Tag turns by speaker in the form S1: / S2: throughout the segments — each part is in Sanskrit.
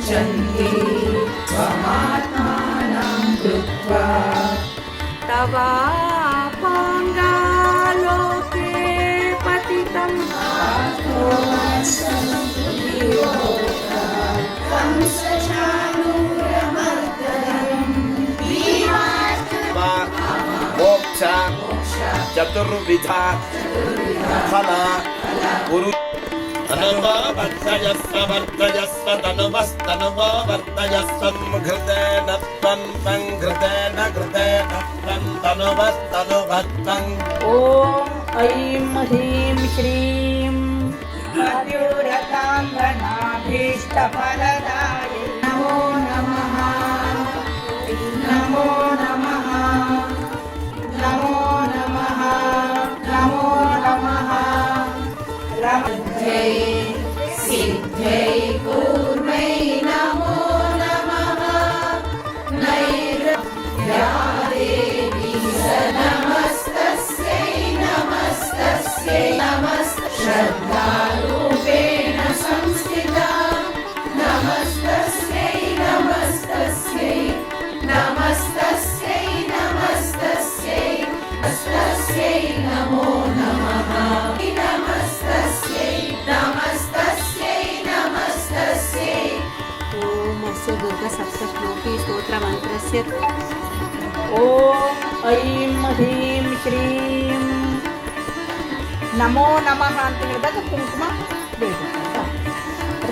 S1: मुञ्चन्ति त्वमात्मानं कृत्वा तवापाङ्गालोके पतितं
S2: मोक्ष चतुर्विधा फल गुरु तनुवर्तयस्व वर्तयस्व तनुवस्तनुवो वर्तयस्वं घृतेन त्वं घृतेन घृतेन त्वं तनुवस्तनुवत्तं।
S3: ॐ ऐं ह्रीं श्रीं मयूरकाङ्गनाभीष्टफलदायै नमो नमः। नमो नमः। नमो नमः। नमो नमः।
S1: रमध्यै सिद्ध्यै कूर्मै नमो नमः। नैरया देवी स नमस्तस्यै नमस्तस्यै नमस्त श्रद्धारूपेण संस्थिता नमस्तस्यै नमस्तस्यै नमस्तस्यै नमस्तस्यै नमस्तस्यै नमो नमः। नमस्तस्यै नमस्तस्यै नमस्तस्यै।
S3: ॐ अस्य दुर्गसप्तश्लोकी स्तोत्रमन्त्रस्य ॐ ऐं ह्रीं श्रीं नमो नमः ಅಂತ ಹೇಳಿದಾಗ ಕುಂಕುಮ ಬೀಳುತ್ತೆ.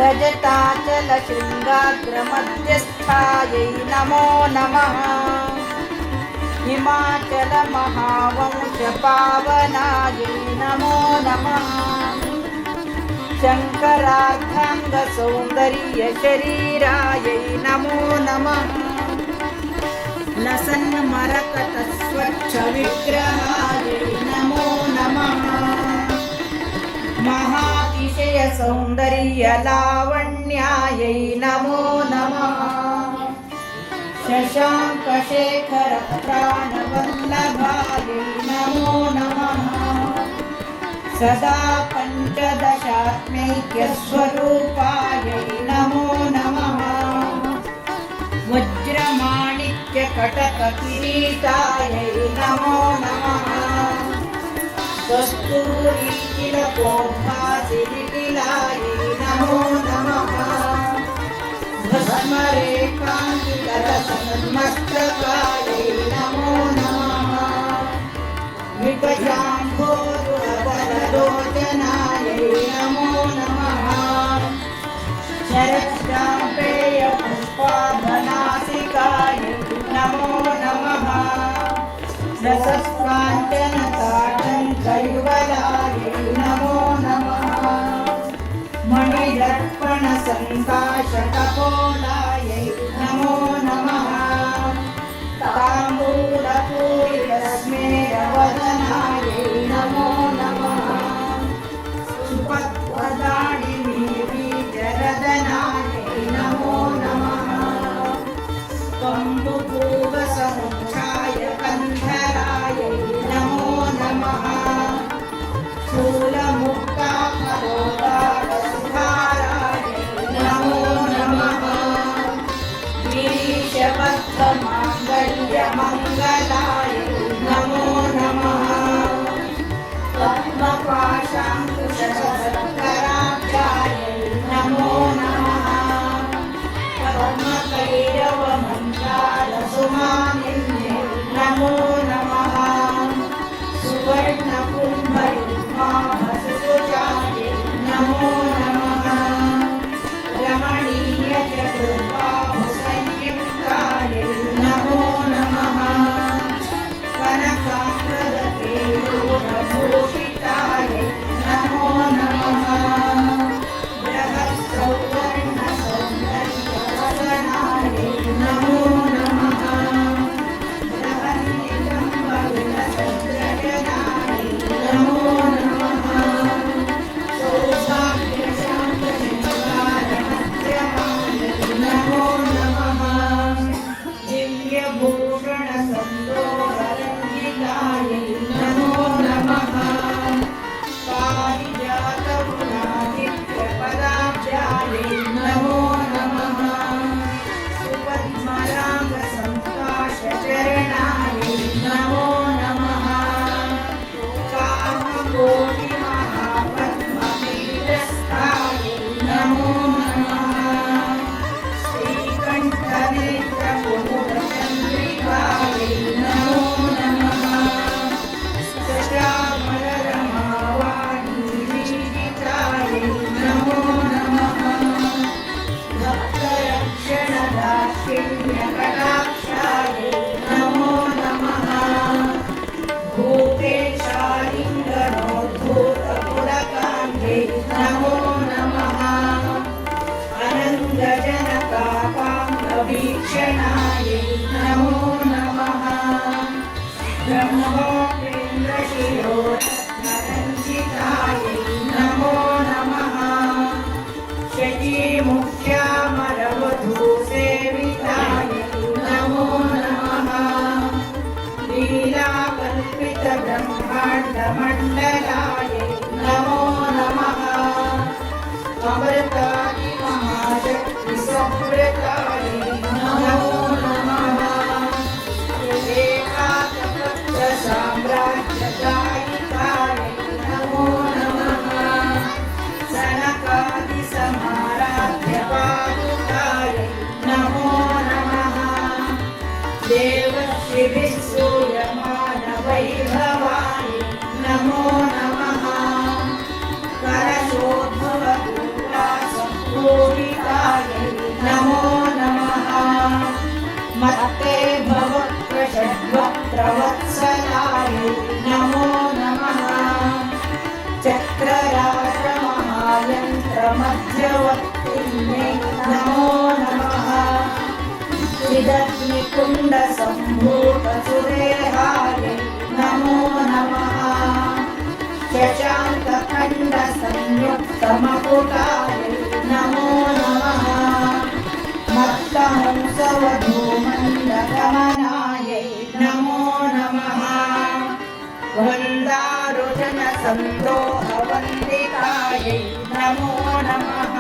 S3: रजताचलशृङ्गाग्रमध्यस्थायै नमो नमः। हिमाचलमहावंशपावनायै नमो नमः। शङ्करार्धाङ्गसौन्दर्यशरीरायै नमो नमः। लसन्मरकतस्वच्छविग्रहायै नमो नमः। महातिशयसौन्दर्यलावण्यायै नमो नमः। शशाङ्कशेखरप्राणवल्लभायै नमो नमः। सदा पञ्चदशात्मैक्यस्वरूपायै नमो नमः। वज्रमाणिक्यकटककिरीटायै नमो नमः। कस्तूरीतिलकोद्भासिनिटिलायै नमो नमः। भस्मरेखाङ्कितरसन्मस्तकायै नमो नमः। विकजाम्भोरुहदरलोचनायै नमो नमः। शरच्चाम्पेयपुष्पाभनासिकायै नमो नमः। रसस्वाञ्चनताटङ्कयुगलायै नमो नमः। मणिदर्पणसङ्काशकपोलायै नमो नमः। ताम्बूलपूरितस्मेरवदनायै नमो नमः। सुपद्वदाडिनीबीजरदनायै नमो नमः। कम्बुपूगसमुच्छाय कन्धरायै नमो नमः। स्थूलमुक्ताफलोदारसुधारायै नमो नमः। गिरीशबद्धमाङ्गल्यमङ्गलायै नमो नमः। पद्मपाशाङ्कुशशस्कराभ्यायै नमो नमः। पद्मकैरवमञ्जालसुमानिन्यै नमो नमः। सुवर्णकुम्भयुग्माभसुजायै नमो नमः। रमणीयचतुर्बाहुसंयुक्तायै नमो नमः। कनकाम्बरकेयूरभूषितायै नमो नमः। बृहत्सौवर्णसौन्दर्यवदनायै नमो नमः। बृहन्निलयविग्रहायै अखिलमण्डलाय नमो नमः अमृताय महाशक्तिसंवृताय नमो नमः एकाकपत्रसाम्राज्यदायिकाय नमो नमः सनकादिसमाराध्यपादुकाय नमो नमः देवश्रीभिः सूयमानवैभवाय नमो नमः करशोद्भवपूर्वासम्पूरिताय नमो नमः मत्ते भवप्रषड्वक्त्रवत्सलाय नमो नमः चक्रराजमहायन्त्रमध्यवर्तिने नमो नमः चिदग्निकुण्डसम्भूतसुरेहाय नमो नमः शशाङ्कखण्डसंयुक्तमकुटाय नमो नमः मत्तहंसवधूमण्डगमनाय नमो नमः वन्दारुजनसन्दोहवन्दिताय नमो नमः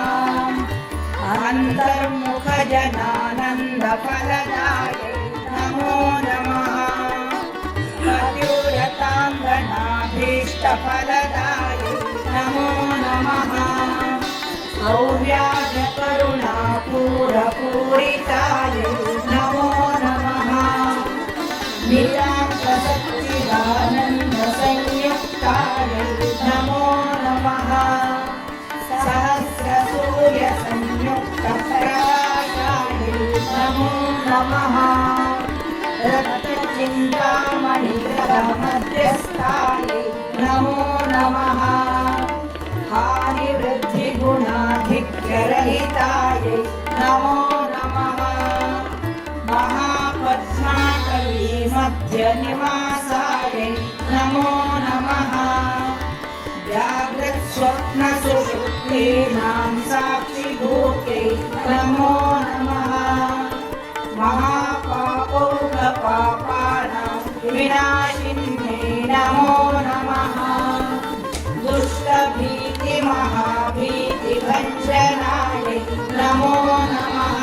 S3: अन्तर्मुखजनानन्दफलदाय नमो नमः मयूरताङ्गनाभीष्टफलदाय नमो नमः सौव्याजकरुणापूरपूरिताय नमो नमः निरान्तसच्चिदानन्दसंयुक्ताय नमो नमः सहस्रसूर्यसंयुक्तप्रकाशाय नमो नमः रक्तचिन्तामणिग्रहमध्यस्थाय नमो नमः हानिवृद्धिगुणाधिक्यरहिताय नमो नमः महापद्माटवीमध्यनिवासाय नमो नमः जाग्रत्स्वप्नसुषुप्तीनां साक्षिभूते नमो नमः महापापौघपापानां विनाशिन्ये नमो नमः दुष्टभीतिमहाभीतिभञ्जनाय नमो नमः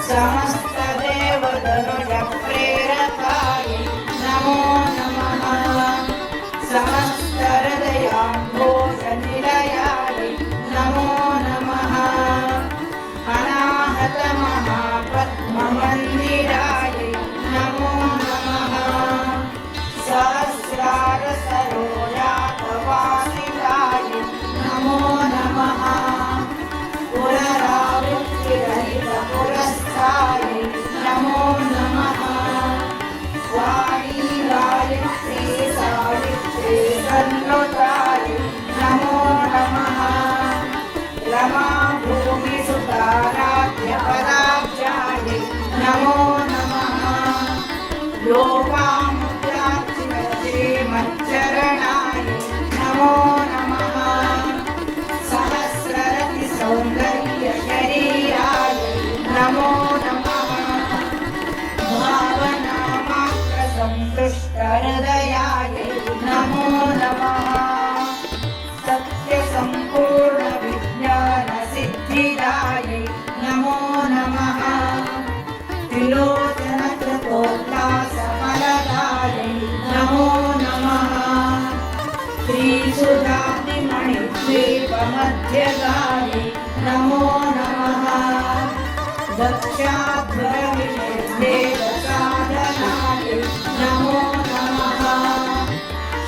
S3: समस्तदेवतनुजप्रेरकाय नमो नमः समस्तहृदयाम्भोजनिलयाय नमो नमः अनाहतमहापद्ममन्दिराय नमो नमः सहस्रारसरोजातवासिताय नमो नमः पुनरावृत्तिरहितपुरस्ताय नमो नमः वाणी गायत्री सावित्री सन्नुताय नमो नमः रमा भूमिसुताराध्यपदाब्जाय नमो नमः लोपामुद्राक्षिमच्चरणाय नमो नमः सहस्ररतिसौन्दर्यशरीराय नमो नमः भावनामात्रसन्तुष्टहृदयाय नमो नमः सत्यसम्पूर्णविज्ञानसिद्धिदाय नमो नमः त्रिलोचनकृतोल्लासफलदाय नमो नमः श्रीसुधादिमणिद्वीपमध्यगाय नमो नमः दक्षाध्वरविषयसाधनाय नमो नमः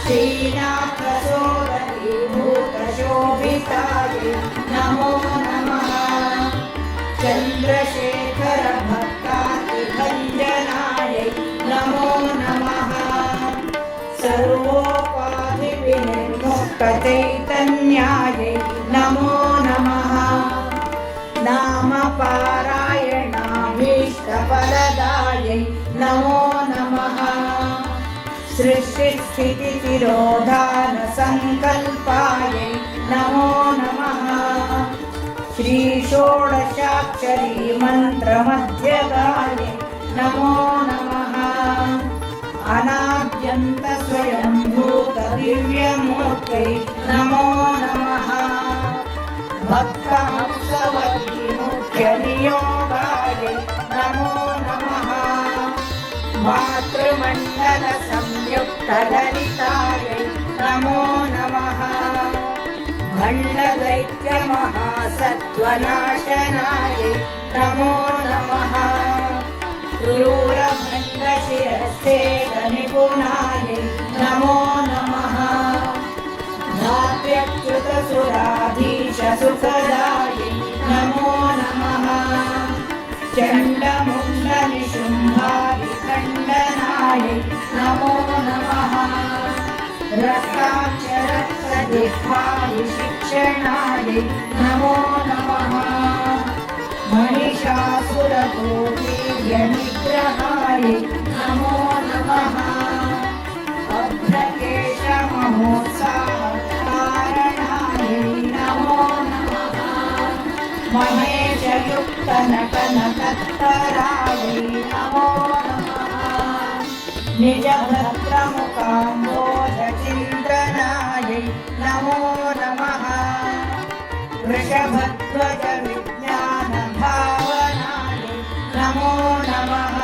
S3: श्रीनाथसोदरीभूतशोभिताय नमो नमः चन्द्रशेखरभक्तातिभञ्जनाय नमो नमः सर्वोपाधिविनिर्मुक्तचैतन्याय नमो नमः नामपारायणाभीष्टफलदाय नमो नमः सृष्टिस्थितितिरोधानसङ्कल्पाय नमो नमः श्रीषोडशाक्षरी मन्त्रमध्यगाय नमो नमः अनाद्यन्तस्वयंभूत दिव्यमूर्तै नमो नमः भक्तहंसवती मुख्यनियोगायै नमो नमः मातृमण्डलसंयुक्तललितायै नमो नमः भण्डदैत्यमहासत्त्वनाशनायै नमो नमः क्रूरभण्डशिरच्छेदनिपुणायै नमो नमः धात्र्यच्युतसुराधीशसुखदायै नमो नमः चण्डमुण्डनिशुम्भादिखण्डनायै नमो नमः रक्ताक्षरक्तजिह्वादिशिक्षणायै नमो नमः महिषासुरगोपीर्यनिग्रहायै नमो नमः अभ्रकेशमहोत्साहकारणायै नमो नमः महेशयुक्तनटनटत्तरायै नमो नमः निजभद्रमुकाम्बोधचिन्तनायै नमो नमः वृषभध्वज विज्ञानभावनायै नमो नमः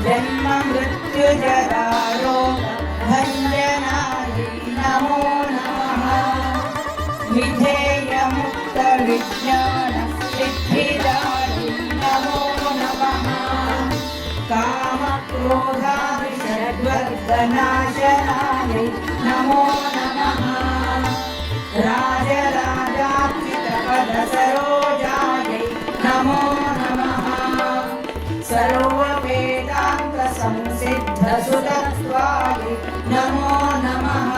S3: जन्म मृत्युजरारोगभञ्जनायै नमो नमः विधेयमुक्तविज्ञानसिद्धिदायै नमो नमः कामक्रोधादिषड्वर्गनाशनायै नमो नमः राजराजार्चितपदसरोजायै नमो नमः सर्ववेदान्तसंसिद्धसुतत्वायै नमो नमः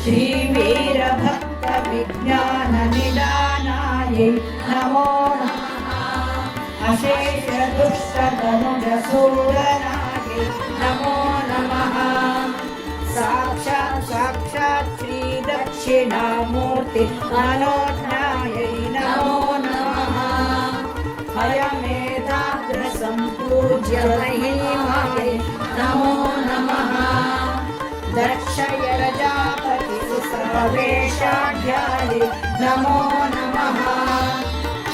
S3: श्रीवीरभक्तविज्ञाननिदानायै नमो नमः अशेषदुष्टतनुजसूदनायै नमो नमः साक्षात् श्रीदक्षिणामूर्ति मनोज्ञायै नमो नमः हयमेधाग्रसम्पूज्य महिमायै नमो नमः दक्षयरजापतिसुसर्वेशाढ्यायै नमो नमः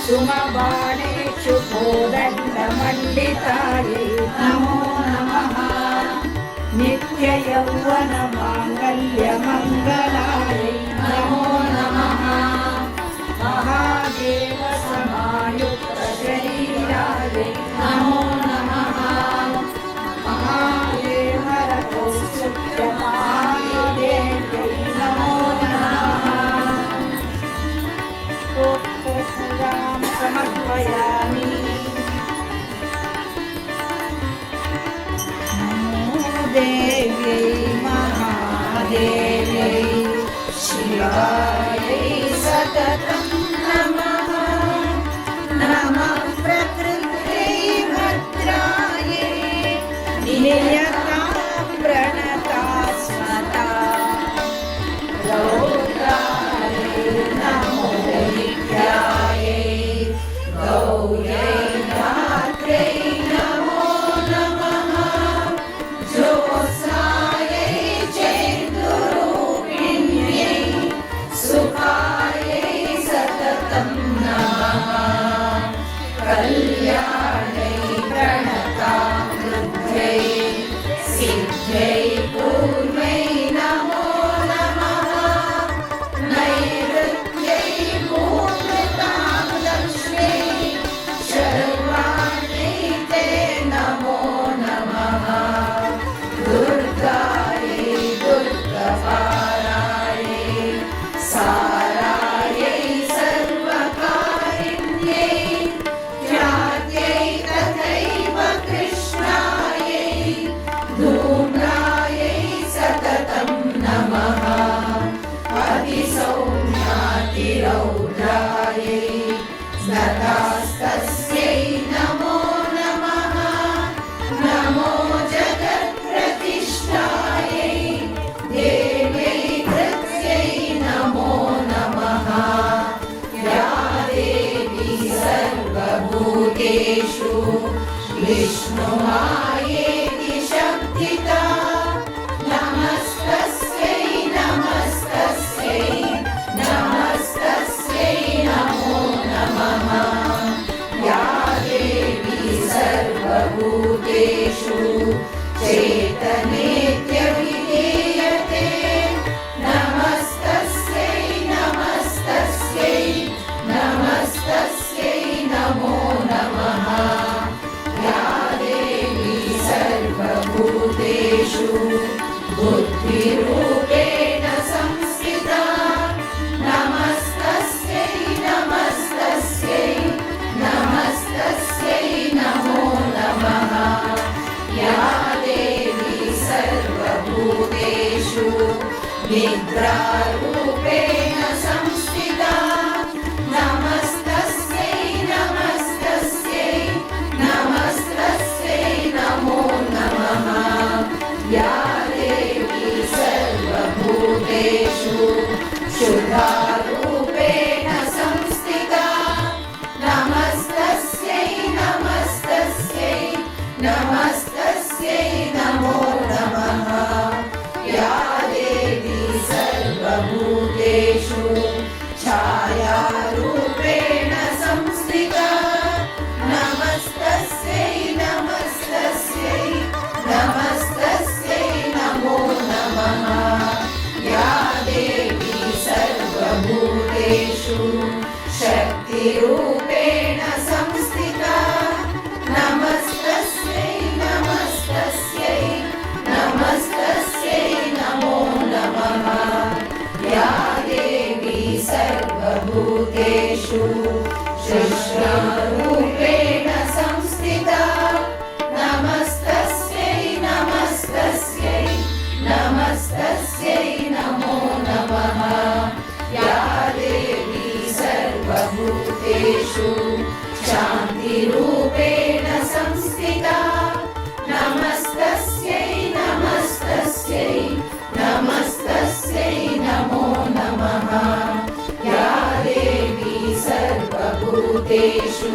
S3: सुमबाणेषु कोदण्डमण्डितायै नमो नमः नित्ययौवनमाङ्गल्यमङ्गलायै नमो नमः महादेवसमायुक्तशरीरायै नमो नमः महादेवरकौस्तुभ्यमायुदेव्यै नमो नमः पुष्पपूजां समर्पयामि देव्यै महादेव्यै शिवायै सततं नमः नमः प्रकृत्यै भद्रायै नियता प्रणता स्वता रौद्रायै नमो विद्यायै गौर्यै धात्र्यै नमो नमः ज्योत्स्नायै चेतुरूपिण्यै सुखायै सततं नमः कल्याणै प्रणतामृत्यै सिद्ध्यै पूर्वै नमो नमः नैऋत्यै पूर्णतां लक्ष्म्यै शर्वाण्यै ते नमो नमः दुर्गायै दुर्गपारायै सारायै सर्वकारिण्यै ख्यात्यै तथैव कृष्णायै धूम्रायै सततं नमः अतिसौम्यातिरौद्रायै नतास्तस्यै नमो नमः नमो जगत्प्रतिष्ठायै देव्यै कृत्यै नमो नमः या देवी सर्वभूतेषु विष्णुमायेति शक्तिता नमस्तस्यै निद्रारूपेण संस्थिता नमस्तस्यै नमस्तस्यै नमस्तस्यै नमो नमः या देवी सर्वभूतेषु शुद्धारूपेण संस्थिता नमस्तस्यै नमस्तस्यै नमस्तस्यै नमो नमः या देवी सर्वभूतेषु छायारूपेण संस्थिता नमस्तस्यै नमस्तस्यै नमस्तस्यै नमो नमः या देवी सर्वभूतेषु शक्तिरूपेण संस्थिता नमस्तस्यै नमस्तस्यै नमस्तस्यै नमो नमः या देवी सर्वभूतेषु शुश्रूपेण संस्थिता नमस्तस्यै नमस्तस्यै नमस्तस्यै नमो नमः या देवी सर्वभूतेषु शान्तिरूपेण संस्थिता नमस्तस्यै नमस्तस्यै नमस्तस्यै नमो नमः या देवी सर्वभूतेषु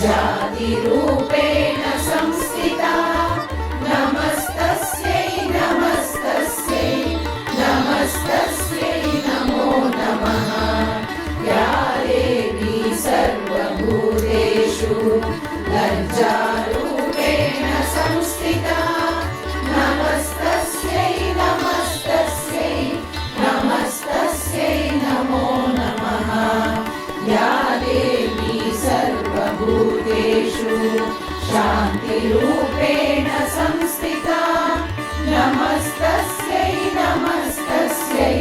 S3: जातिरूपेण संस्थिता नमस्तस्यै नमस्तस्यै नमस्तस्यै नमो नमः या देवी सर्वभूतेषु लज्जारूपेण संस्थिता नमस्तस्यै नमस्तस्यै नमस्तस्यै नमो नमः या देवी सर्वभूतेषु शान्तिरूपेण संस्थिता नमस्तस्यै नमस्तस्यै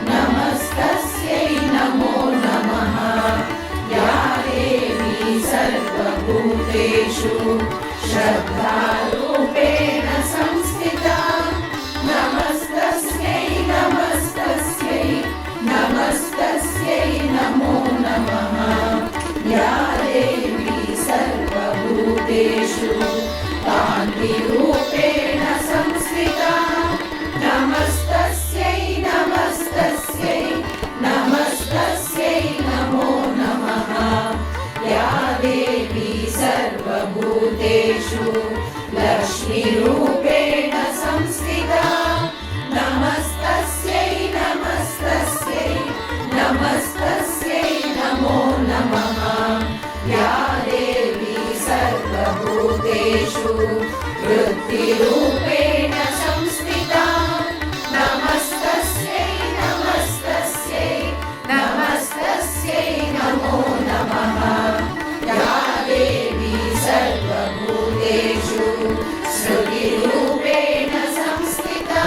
S3: नमस्तस्यै नमो नमः या देवी सर्वभूतेषु श्रद्धारूपेण संस्थिता नमस्तस्यै नमस्तस्यै नमस्तस्यै नमो नमः या देवी सर्वभूतेषु कान्तिरूपेण संस्थिता नमस्तस्यै नमस्तस्यै नमस्तस्यै नमो नमः या देवी सर्वभूतेषु लक्ष्मीरूपेण संस्थिता नमस्तस्यै नमस्तस्यै नमस्तस्यै नमो नमः या देवी सर्वभूतेषु वृत्तिरूपेण संस्थिता नमस्तस्यै नमस्तस्यै नमस्तस्यै नमो नमः या देवी सर्वभूतेषु श्रुतिरूपेण संस्थिता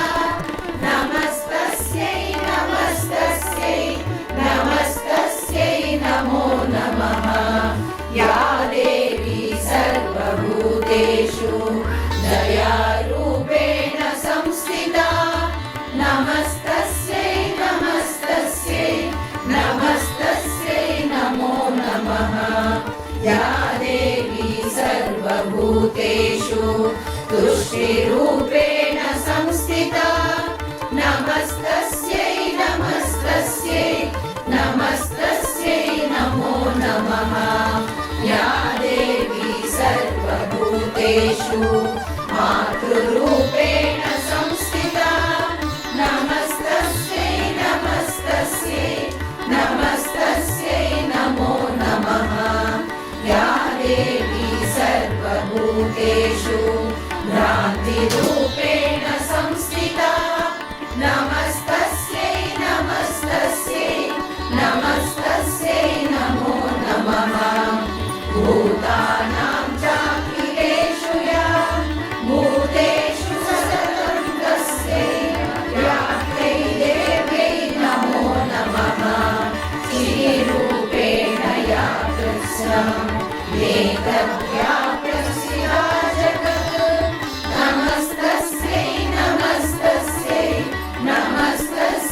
S3: नमस्तस्यै नमस्तस्यै नमस्तस्यै नमो नमः या देवी सर्वभूतेषु दयारूपेण संस्थिता नमस्तस्यै नमस्तस्यै नमस्तस्यै नमो नमः या देवी सर्वभूतेषु तुष्टिरूपेण संस्थिता नमस्तस्यै नमस्तस्यै नमस्तस्यै नमो नमः या देवी सर्वभूतेषु मातृरूपेण संस्थिता नमस्तस्यै नमस्तस्यै नमस्तस्यै नमो नमः या देवी सर्वभूतेषु भ्रान्तिरूपेण संस्थिता नमस्तस्यै नमस्तस्यै नमस्तस्यै नमो नमः भूतानां चाखिलेषु या भूतेषु सततं तस्यै व्याप्त्यै देव्यै नमो नमः श्रीरूपेण या कृत्स्नम् एतद्व्याप्यस्या जगत् नमस्तस्यै नमस्तस्यै नमस्तस्यै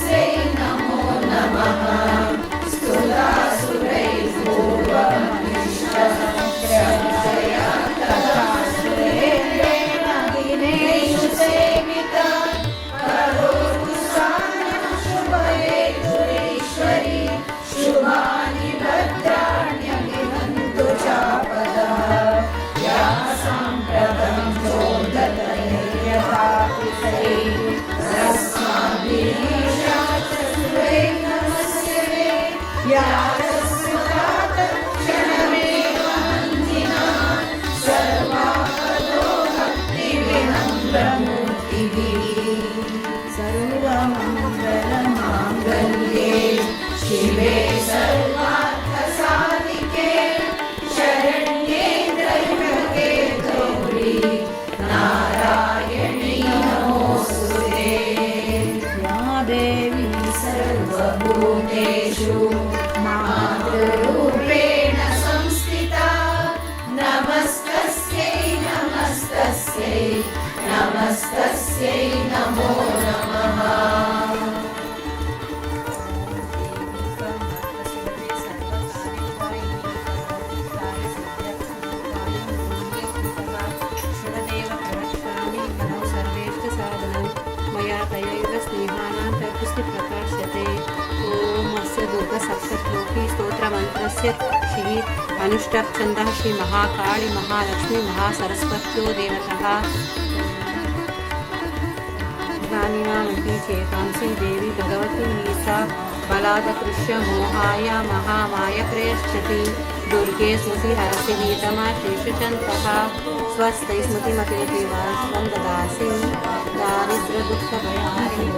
S1: व्यासस्मृतात् क्षणमेवान्तिना सर्वापदो भक्तिविनम्रमूर्तिभिः सर्वमङ्गलमाङ्गल्ये शिवे सर्वार्थसाधिके शरण्ये त्र्यम्बके गौरी नारायणी नमोऽस्तुते या देवी सर्वभूतेषु मातृरूपेण संस्थिता नमस्तस्यै नमस्तस्यै नमस्तस्यै नमो नमः
S4: प्रकाश्यते ओम अस्य दुर्गसप्तश्लोकी स्तोत्रमन्त्रस्य श्री अनुष्टुप् छन्दः श्री महाकाली महालक्ष्मी महासरस्वत्यो देवतः ज्ञानिनामपि चेतांसि देवी भगवती नीसा बलादकृष्य मोहाय महामाय प्रयच्छति दुर्गे स्वसि हरसि नीतमा शेषचन्तः स्वस्ति स्मृतिमतिरतिवास्त्वं ददासि दारिद्र्यदुःखभयानि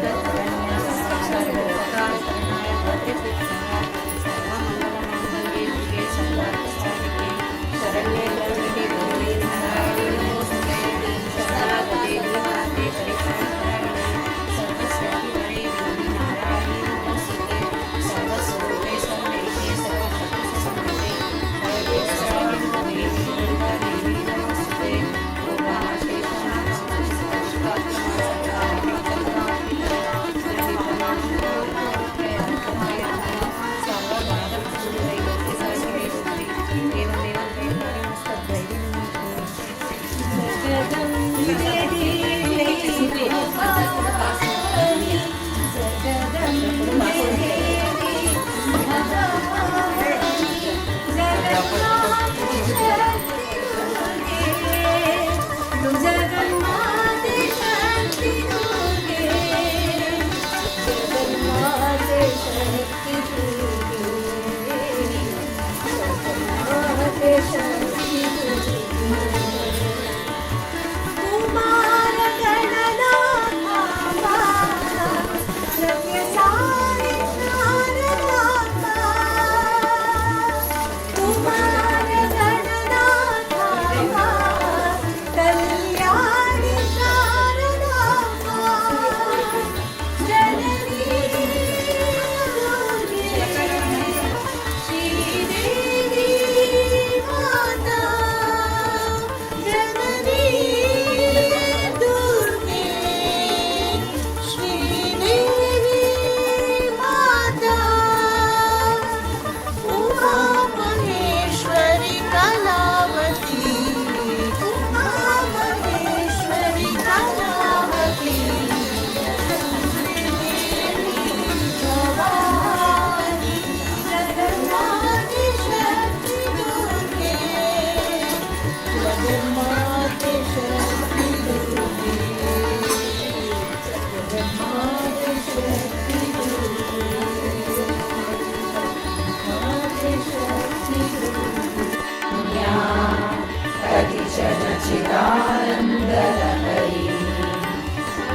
S1: चिदानन्दलहरी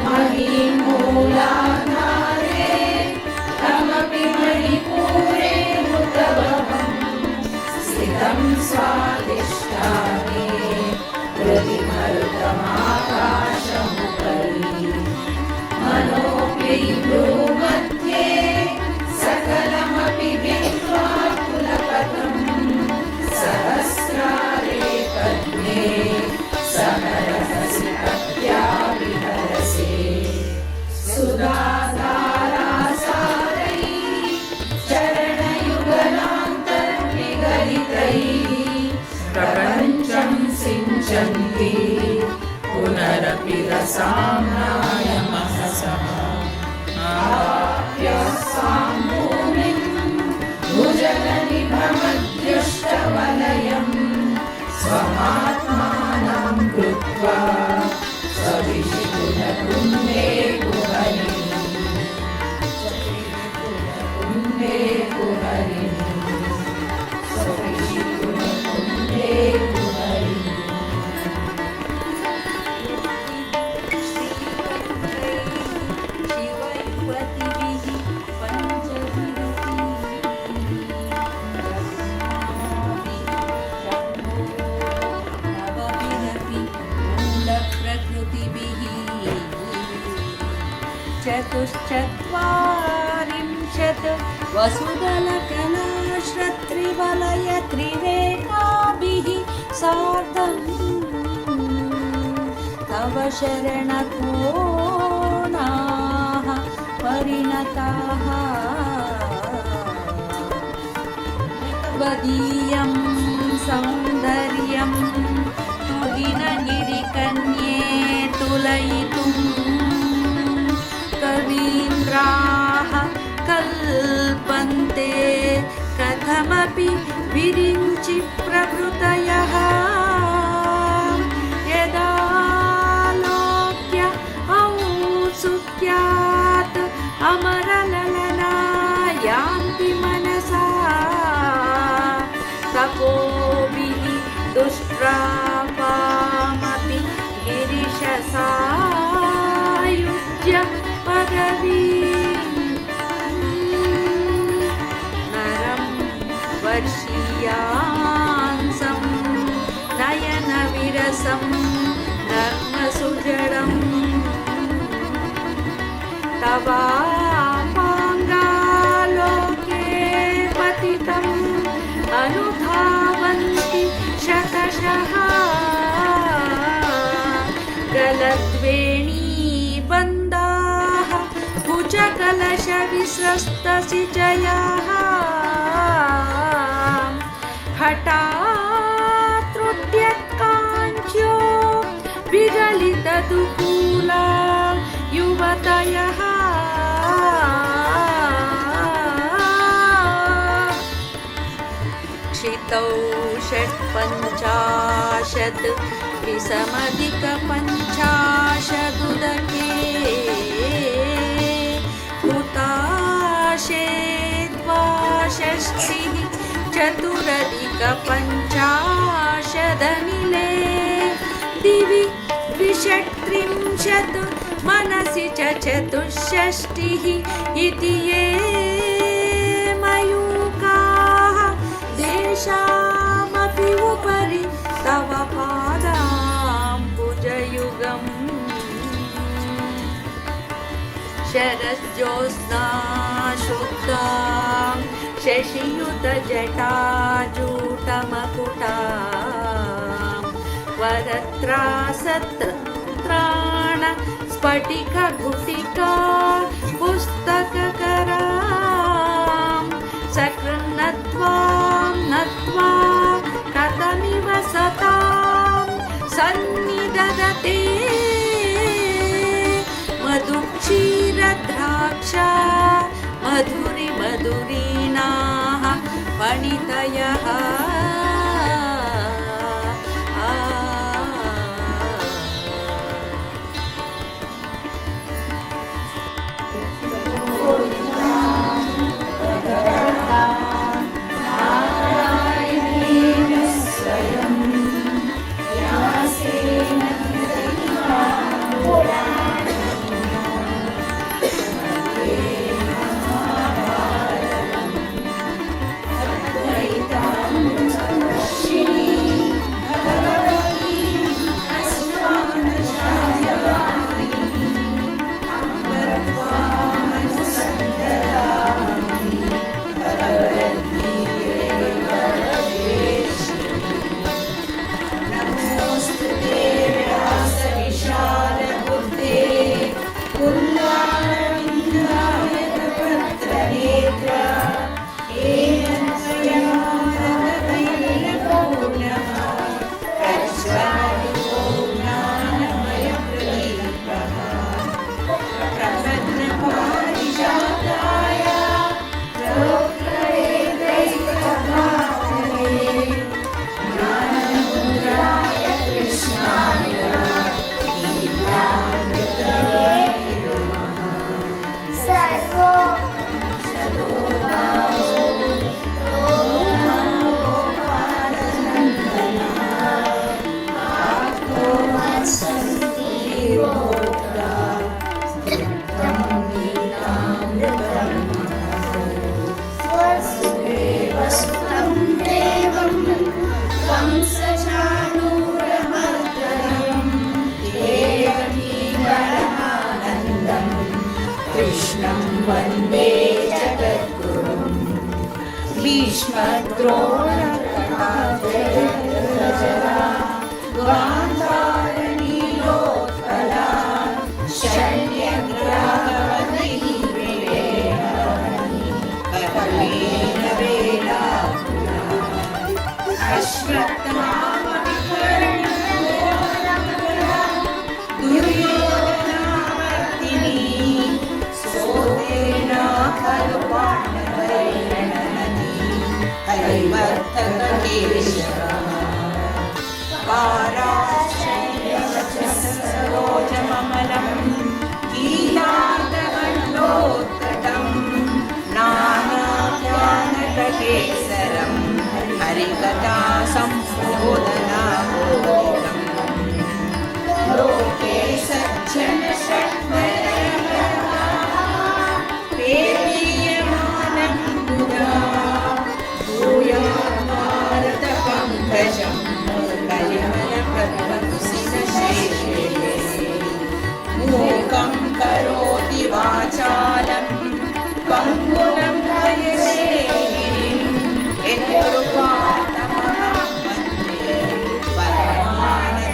S1: महिमूलाधारे कमपि मणिपूरे मुतवहं स्थितं स्वादिष्टाने हृदि मरुतमाकाशमुपरि मनोऽपि मध्ये सकलमपि विद्वा कुलपतं सहस्रारे पद्मे समरहसि पत्या विहरसे सुधाधारासारैः चरणयुगलान्तर्विगलितैः प्रपञ्चं सिञ्चन्ति पुनरपि रसाम्नायमहसः आप्य साम्भूमिं भुजगनिभमद्युष्टवलयं स्वमात्मानं कृत्वा सविशिकुलकुन्दे कुहरी
S3: चतुश्चत्वारिंशत् वसुदलकलाश्रत्रिवलय त्रिरेखाभिः सार्धम् तव शरणकोणाः परिणताः त्वदीयं सौन्दर्यं तुगिनगिरिकन्ये तुलयितुं कवीन्द्राः कल्पन्ते कथमपि विरिञ्चि प्रभृतयः यदालोक्य औत्सुक्यात् अमरललना यान्ति मनसा तपोभिः दुष्प्रापामपि गिरिशसायुज्य पदवीं नरं वर्षीयान्सं नयनविरसं नर्मसुजडं तवापाङ्गालोके पतितम् अनुधावन्ति शतशः गलद्वेणीबन्धाः कुचकलशविस्रस्तसिचयाः हठात्रुद्यत्काञ्च्यो विगलितदुकूला युवतयः क्षितौ षट्पञ्चाशत् विषमधिकपञ्चाशदुदके हुताशे द्वाषष्टिः चतुरधिकपञ्चाशदनिले दिवि द्विषट्त्रिंशत् मनसि च चतुष्षष्टिः इति ये मयूकाः तेषामपि उपरि तव पादाम्बुजयुगम् शरज्योत्स्ना शुद्धां शशियुतजटाजूटमकुटां वरत्रासत्राण स्फटिकगुटिका पुस्तककरां सकृन्नत्वां नत्वा कथमिव सतां सन्निदधते मधुक्षीरद्राक्षा मधुरीणाः पणितयः
S1: भीष्मद्रोणकटा जयद्रजरा गान्धारनीलोत्पला शल्यग्राहवती कपिलेन वेलाकुला अश्वत्थामविकर्णघोरमकरा दुर्योधनावर्तिनी सोतेना खलु पाण्डवैरणनदी हरिवर्तककेशवा पाराशय्यवचसरोजममलं गीतार्थगण्डोत्कटं नानाज्ञानककेसरं हरिकथा सम्बोधनाबोधितं लोके सज्जनषट्परमः पेपीयमानं मुदा भूयात् भारतपङ्कजं कलिमलप्रभृतिशिनशेषे मूकं करोति वाचालं पङ्गुलं हयसेहिं यत्कृपातमहं वन्दे परमानन्दमाधवं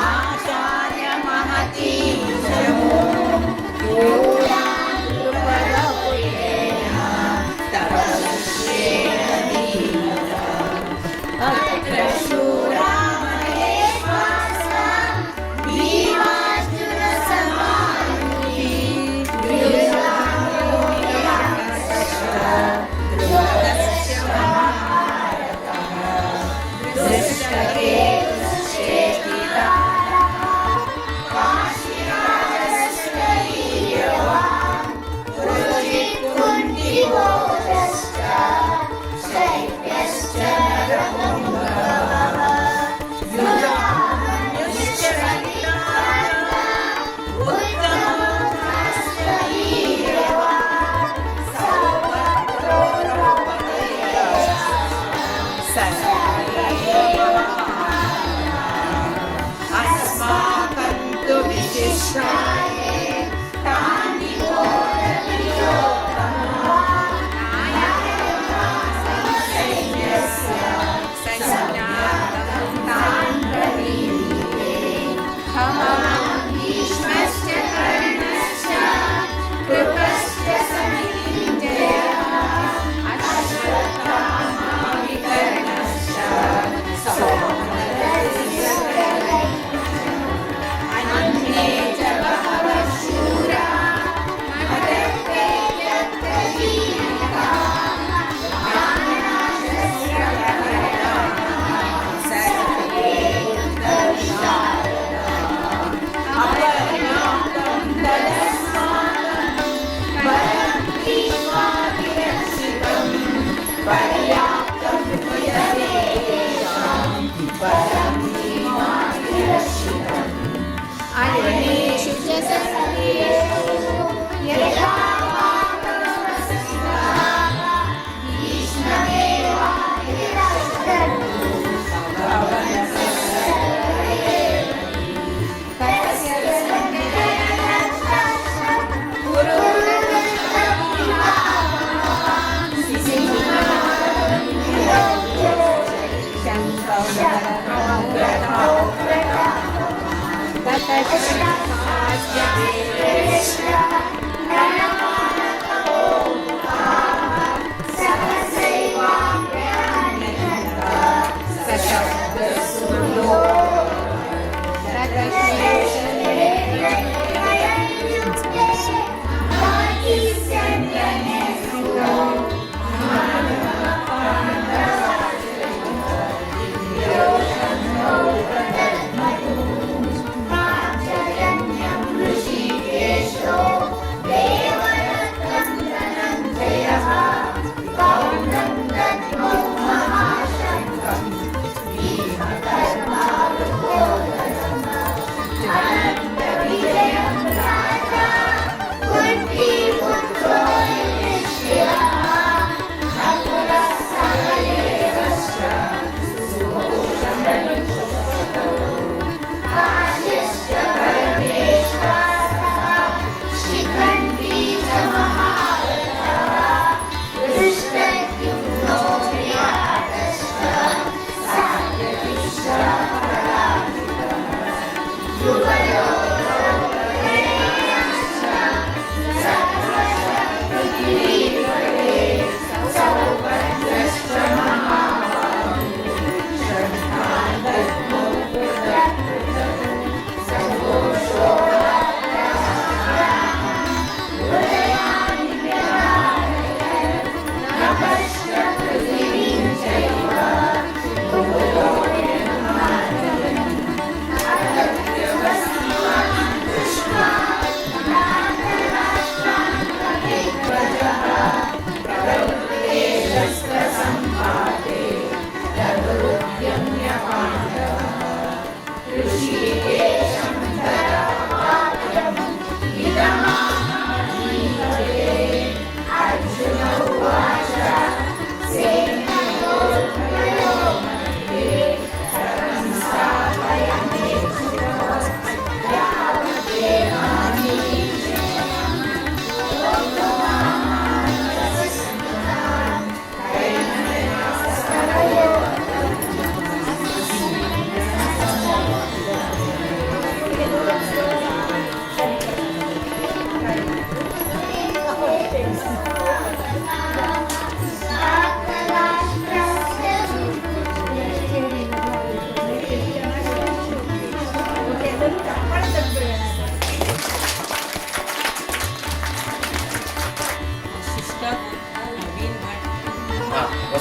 S1: आचार्य महती तव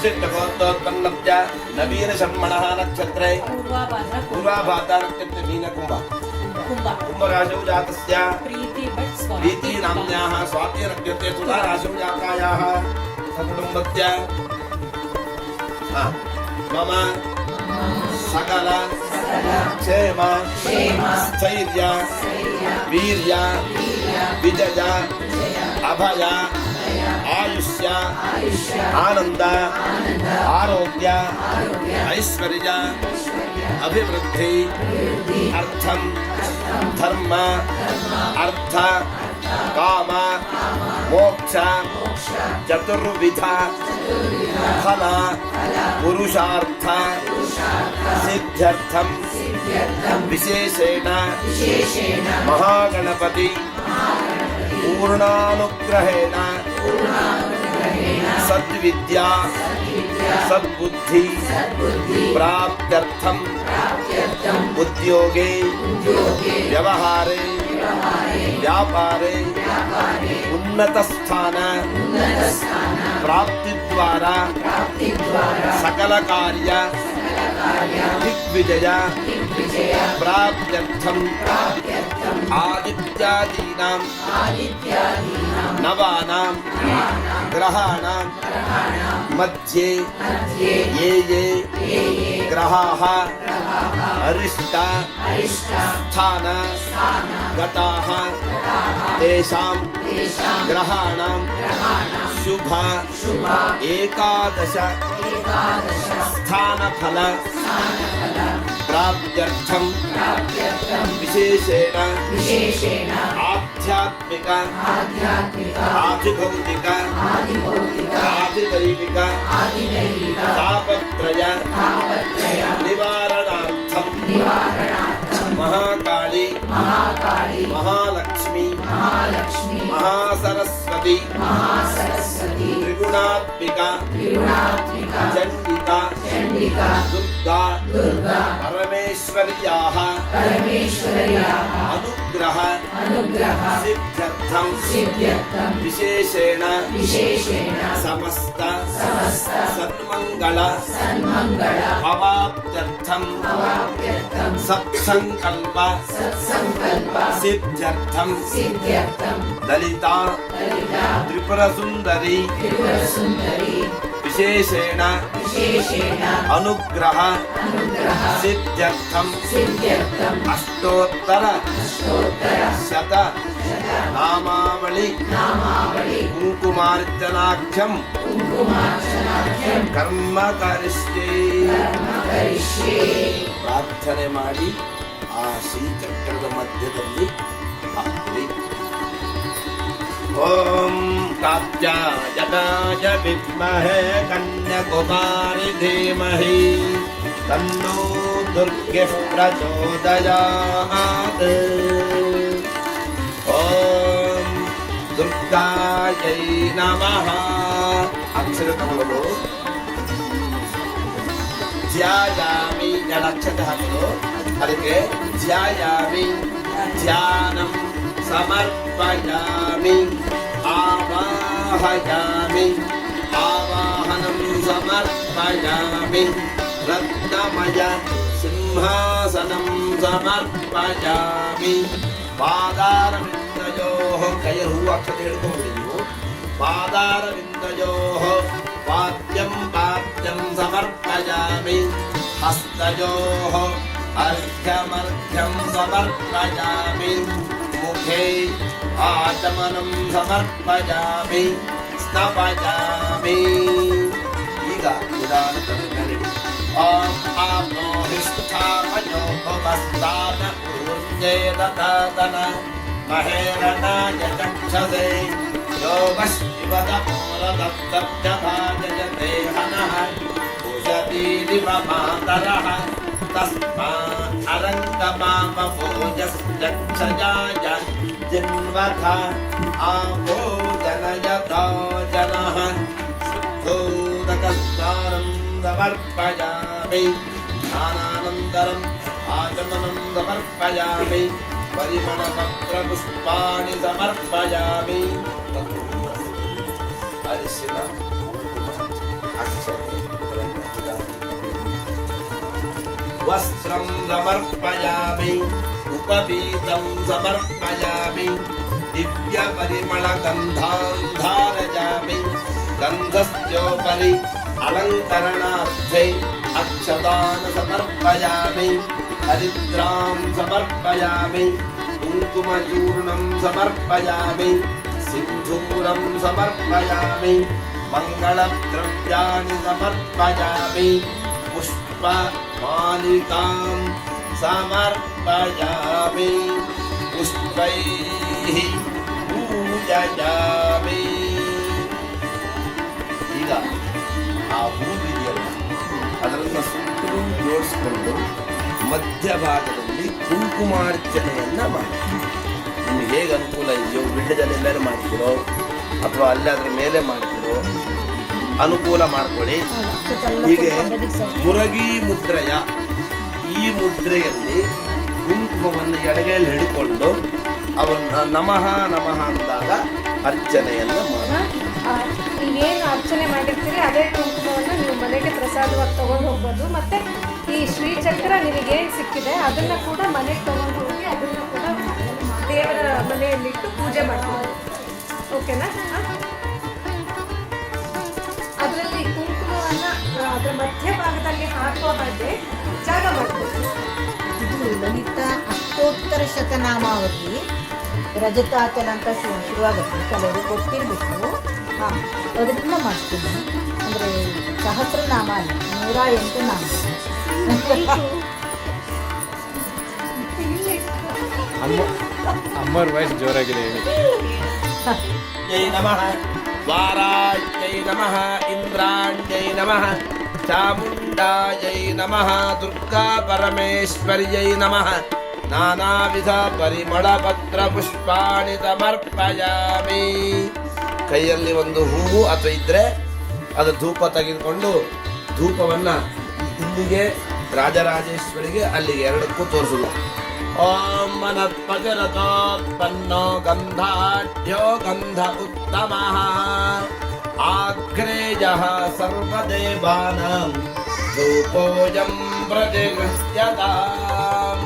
S2: वसिष्ठगोत्रोत्पन्नस्य नवीनशर्मणः नक्षत्रे पूर्वाभाद्रा नक्षत्रे मीनकुम्भ कुम्भराशौ जातस्य प्रीति नाम्न्याः स्वाति नक्षत्रे तुलाराशौ जातायाः सकुटुम्बस्य मम सकल क्षेम स्थैर्य वीर्य विजय अभय आयुष्य आनंद आरोग्य ऐश्वर्य अभिवृद्धि अर्थम धर्म अर्थ काम मोक्ष चतुर्विध फल पुरुषार्थ सिद्ध्यर्थम विशेषेण महागणपति पूर्णानुग्रहेण सद्विद्या सद्बुद्धि प्राप्त्यर्थम उद्योगे व्यवहारे व्यापारे उन्नत स्थान प्राप्ति द्वारा सकल कार्य दिग्विजय प्राप्त्यर्थम आदित्यादीनां नवानां ग्रहाणां मध्ये ये ग्रहाः अरिष्ट स्थान गताः तेषां ग्रहाणां शुभ एकादश स्थानफल प्राप्त्यर्थम विशेषेण आध्यात्मिक आधिभौतिक आधिदैविक तापत्रय निवारणार्थम महाकाली महालक्ष्मी महासरस्वती त्रिगुणात्मिका चंडिका दुर्गा परमेश्वर्याः अनुग्रह सिद्ध्यर्थम विशेषेण समस्त सन्मंगल अवाप्त्यर्थम सत्संकल्प सिद्ध्यर्थम ललिता त्रिपुरसुंदरी विशेषेण अनुग्रह सिद्ध्यर्थम अष्टोत्तर शत नामावली कुंकुमार्चनाख्यम कर्म करिष्ये ಪ್ರಾರ್ಥನೆ ಮಾಡಿ ಆ ಶ್ರೀಚಕ್ರದ ಮಧ್ಯದಲ್ಲಿ ಹಾಕಿ. ಓಂ ಕಾತ್ಯಾಯನಾಯ ವಿದ್ಮಹೇ ಕನ್ಯಾಕುಮಾರಿ ಧೀಮಹಿ ತನ್ನೋ ದುರ್ಗೆ ಪ್ರಚೋದಯಾತ್. ಓಂ ದುರ್ಗಾಯೈ ನಮಃ. ಅಕ್ಷರ ತಗೊಳ್ಳೋದು. ಧ್ಯಾಯಾಮಿ ಎರಡು ಅಕ್ಷರ ಹಾಕೋದು. ಅದಕ್ಕೆ ಧ್ಯಾಯಾಮಿ ಧ್ಯಾನಂ ಸಮರ್ಪಯಾಮಿ ಆವಾಹಯಾಮಿ ಆವಾಹನಂ ಸಮರ್ಪಯಾಮಿ ರತ್ನಮಯ ಸಿಂಹಾಸನಂ ಸಮರ್ಪಯಾಮಿ ಪಾದಾರವಿಂದಯೋಃ ಕೈಯಲ್ಲಿ ಹೂವು ಅಕ್ಷರ ಹೇಳ್ಕೊಂಡು ನೀವು ಪಾದಾರವಿಂದಯೋಃ ಪಾದ್ಯಂ ಪಾದ್ಯಂ ಸಮರ್ಪಯಾಮಿ ಹಸ್ತಯೋಃ ಅರ್ಘ್ಯಮರ್ಘ್ಯಂ ಸಮರ್ಪಯಾಮಿ ಮುಖೇ ಆಚಮನಂ ಸಮರ್ಪಯಾಮಿ ಸ್ನಪಯಾಮಿ. ಈಗ ನಿಧಾನದಲ್ಲಿ ಓಂ ಆಪ್ನೋ ಹಿಷ್ಠಾಮಯೋ ಭವಸ್ತಾನ ಊರ್ಜೇದತಾತನ ಮಹೇರಣಾಯ ಚಕ್ಷಸೇ ಯೋಗಶಿವದ ಮೂಲದತ್ತಭ್ಯಭಾಜಯತೆ ಹನಃ ಪೂಜತೀರಿವ ಮಾತರಃ ತಸ್ಮಾತ್ ಅರಂಗಮಾಮಭೋಜಶ್ಚಕ್ಷಯಾಯ ಜಿನ್ವಥ ಆಭೋಜನಯತಾ ಜನಃ ಶುದ್ಧೋದಕಸ್ನಾನಂ ಸಮರ್ಪಯಾಮಿ ಸ್ನಾನಾನಂತರಂ ಆಚಮನಂ ಸಮರ್ಪಯಾಮಿ ಪರಿಮಳಪತ್ರಪುಷ್ಪಾಣಿ ಸಮರ್ಪಯಾಮಿ. ಅರಿಶಿನ वस्त्रं समर्पयामि उपवीतं समर्पयामि दिव्यपरिमलगन्धां धारयामि गन्धस्योपरि अलङ्करणार्थे अक्षतान् समर्पयामि हरिद्रां समर्पयामि कुङ्कुमचूर्णं समर्पयामि सिन्दूरं समर्पयामि मङ्गलद्रव्याणि समर्पयामि पुष्पमालिकां समर्पयामि पुष्पैः पूजयामि ಈಗ ಆ ಹೂವಿದೆಯಲ್ಲ ಅದನ್ನು ಸುತ್ತಲೂ ಜೋಡಿಸ್ಕೊಂಡು ಮಧ್ಯಭಾಗದಲ್ಲಿ ಕುಂಕುಮಾರ್ಚನೆಯನ್ನ ಮಾಡಿ ನಿಮ್ಗೆ ಹೇಗೆ ಅನುಕೂಲ ಇದೆಯೋ ಬಿಲ್ಡದಲ್ಲಿ ಎಲ್ಲರೂ ಮಾಡ್ತಿರೋ ಅಥವಾ ಅಲ್ಲಿ ಅದ್ರ ಮೇಲೆ ಮಾಡ್ತಿರೋ ಅನುಕೂಲ ಮಾಡ್ಕೊಳ್ಳಿ. ಹೀಗೆ ಮುರಗಿ ಮುದ್ರೆಯ ಈ ಮುದ್ರೆಯಲ್ಲಿ ಕುಂಕುಮವನ್ನು ಎಡಗೈಯಲ್ಲಿ ಹಿಡ್ಕೊಂಡು ಅವನ್ನ ನಮಃ ನಮಃ ಅಂದಾಗ ಅರ್ಚನೆಯನ್ನ ಮಾಡಿ.
S5: ನೀವೇನು ಅರ್ಚನೆ ಮಾಡಿರ್ತೀರಿ ಅದೇ ಕುಂಕುಮವನ್ನು ನೀವು ಮನೆಗೆ ಪ್ರಸಾದವಾಗಿ ತಗೊಂಡು ಹೋಗ್ಬೋದು. ಮತ್ತೆ ಈ ಶ್ರೀಚಕ್ರ ನಿಮಗೇನು ಸಿಕ್ಕಿದೆ ಅದನ್ನ ಕೂಡ ಮನೆಗೆ ತಗೊಂಡು ಹೋಗಿ ಅದನ್ನ ಕೂಡ ದೇವರ ಮನೆಯಲ್ಲಿಟ್ಟು ಪೂಜೆ ಮಾಡ್ಬೋದು. ಓಕೆನಾ? ಅದರಲ್ಲಿ ಕುಂಕುಮವನ್ನ ಅದರ ಮಧ್ಯಭಾಗದಲ್ಲಿ ಹಾಕುವ ಹಾಗೆ ಜಾಗ ಮಾಡ್ಬೋದು.
S1: ಇದು ಲಲಿತ ಅಷ್ಟೋತ್ತರ ಶತನಾಮಾವಳಿ ರಜತಾಚಲ ಅಂತ ಶುರುವಾಗುತ್ತೆ. ಕೆಲವರು ಗೊತ್ತಿರಬೇಕು. ಹಾಂ, ಅದನ್ನ ಮಾಡ್ತೀನಿ. ಅಂದರೆ ಸಹಸ್ರನಾಮ ಅಲ್ಲ, 108 ನಾಮ.
S6: ಅಮ್ಮರ ವಾಯ್ಸ್ ಜೋರಾಗಿದೆ ಹೇಳಿ.
S2: ಜೈ ನಮಃ ವಾರಾಜ್ಯೈ ನಮಃ ಇಂದ್ರಾಣ್ಯೈ ನಮಃ ಚಾಮುಂಡಾಯೈ ನಮಃ ದುರ್ಗಾ ಪರಮೇಶ್ವರ್ಯೈ ನಮಃ ನಾನಾವಿಧ ಪರಿಮಳ ಪತ್ರ ಪುಷ್ಪಾಣಿ ಸಮರ್ಪಯಾಮಿ. ಕೈಯಲ್ಲಿ ಒಂದು ಹೂವು ಅಥವಾ ಇದ್ರೆ ಅದು ಧೂಪ ತೆಗೆದುಕೊಂಡು ಧೂಪವನ್ನ ಇಲ್ಲಿಗೆ ರಾಜರಾಜೇಶ್ವರಿಗೆ ಅಲ್ಲಿಗೆ ಎರಡಕ್ಕೂ ತೋರಿಸುದು. ಓಂ ಮನತ್ಪಜರತೋತ್ಪನ್ನೋ ಗಂಧಾಢ್ಯೋ ಗಂಧ ಉತ್ತಮಃ ಆಗ್ರೇಯಃ ಸರ್ವದೇವಾನಾಂ ಧೂಪೋಯಂ ಪ್ರತಿಗೃಹ್ಯತಾಂ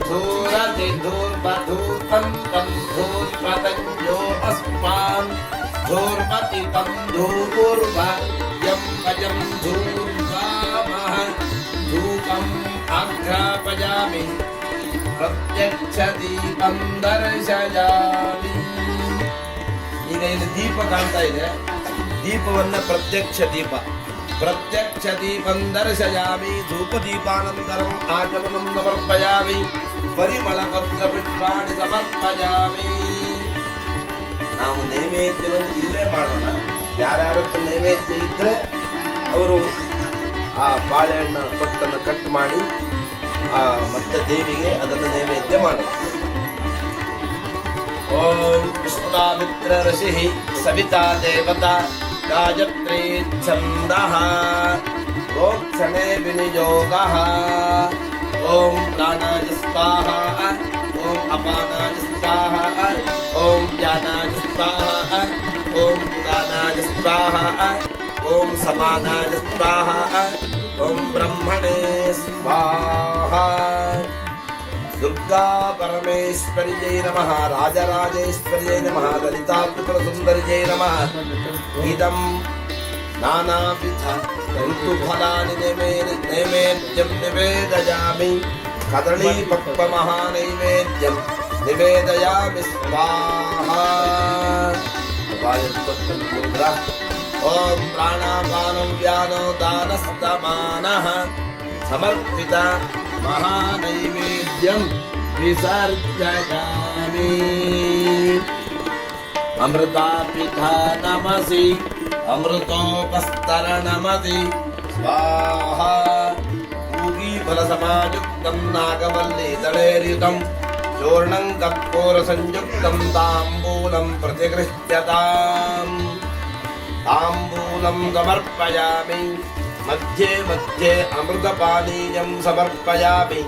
S2: ಧೂರತಿ ಧೂರ್ವಧೂತಂ ತಂ ಧೂರ್ವತಂಜೋ ಅಸ್ಮಾನ್ ಧೂರ್ವತಿ ತಂ ಧೂರ್ವ ಯಂ ಅಜಂ ಧೂರ್ವಾಮಃ ಧೂಪಂ ಆಘ್ರಾಪಯಾಮಿ ಪ್ರತ್ಯಕ್ಷ ದೀಪಂ ದರ್ಶಯಾಮಿ. ಈಗ ಇಲ್ಲಿ ದೀಪ ಕಾಣ್ತಾ ಇದೆ. ದೀಪವನ್ನ ಪ್ರತ್ಯಕ್ಷ ದೀಪಂ ದರ್ಶಯಾಮಿ. ಧೂಪ ದೀಪಾನಂತರಂ ಆಗಮನಂ ಸಮರ್ಪಯಾಮಿ. ಪರಿಮಳ ಪತ್ರ ಪುಷ್ಪಾಣಿ ಸಮರ್ಪಯಾಮಿ. ನಾವು ನೈವೇದ್ಯವನ್ನು ಇಲ್ಲೇ ಮಾಡೋಣ. ಯಾರ್ಯಾರಕ್ಕೆ ನೈವೇದ್ಯ ಇದ್ರೆ ಅವರು ಆ ಬಾಳೆಹಣ್ಣ ಕೊಟ್ಟನ್ನು ಕಟ್ ಮಾಡಿ ಮತ್ತೆ ದೇವಿಗೆ ಅದನ್ನು ನೈವೇದ್ಯ ಮಾಡೋದು. ಓಂ ವಿಶ್ವಾಮಿತ್ರ ಋಷಿ ಸವಿತಾ ದೇವತಾ ಗಾಯತ್ರಿ ಛಂದಃ ಪ್ರೋಕ್ಷಣೆ ವಿನಿಯೋಗಃ. ಓಂ ಪ್ರಾಣಾಯ ಸ್ವಾಹ, ಓಂ ಅಪಾನಾಯ ಸ್ವಾಹ, ಓಂ ಜ್ಞಾನಾಯ ಸ್ವಾಹ, ಓಂ ಉದಾನಾಯ ಸ್ವಾಹ, ಓಂ ಸಮಾನಾಯ ಸ್ವಾಹ, ಓಂ ಬ್ರಹ್ಮಣೇ ಸ್ವಾಹ. ದುರ್ಗಾ ಪರಮೇಶ್ವರ್ಯೈ ನಮಃ ರಾಜರಾಜೇಶ್ವರ್ಯೈ ನಮಃ ಲಲಿತಾತ್ರಿಪುರ ಸುಂದರ್ಯೈ ನಮಃ. ಇದಂ ನಾನಾವಿಧ ಋತುಫಲಾನಿ ನೈವೇದ್ಯಂ ನಿವೇದಯಾಮಿ. ಕದಳೀ ಪಕ್ವ ಮಹಾನೈವೇದ್ಯಂ ನಿವೇದಯಾಮಿ ಸ್ವಾಹ. ಓಂ ಪ್ರಾಣಾಪಾನಂ ವ್ಯಾನೋ ದಾನಸ್ತಮಾನಃ ಸಮರ್ಪಿತ ಮಹಾನೈವೇದ್ಯಂ ವಿಸರ್ಜಯಾಮಿ. ಅಮೃತಾಪಿತ ನಮಸಿ ಅಮೃತೋಪಸ್ತರಣಮಸಿ ಸ್ವಾಹ. पूगीफलसमायुक्तं नागवल्लीदलेर्युतं चूर्णं कर्पूरसंयुक्तं ताम्बूलं प्रतिगृह्यताम्. ताम्बूलं समर्पयामि. मध्ये मध्ये अमृतपानीयं समर्पयामि.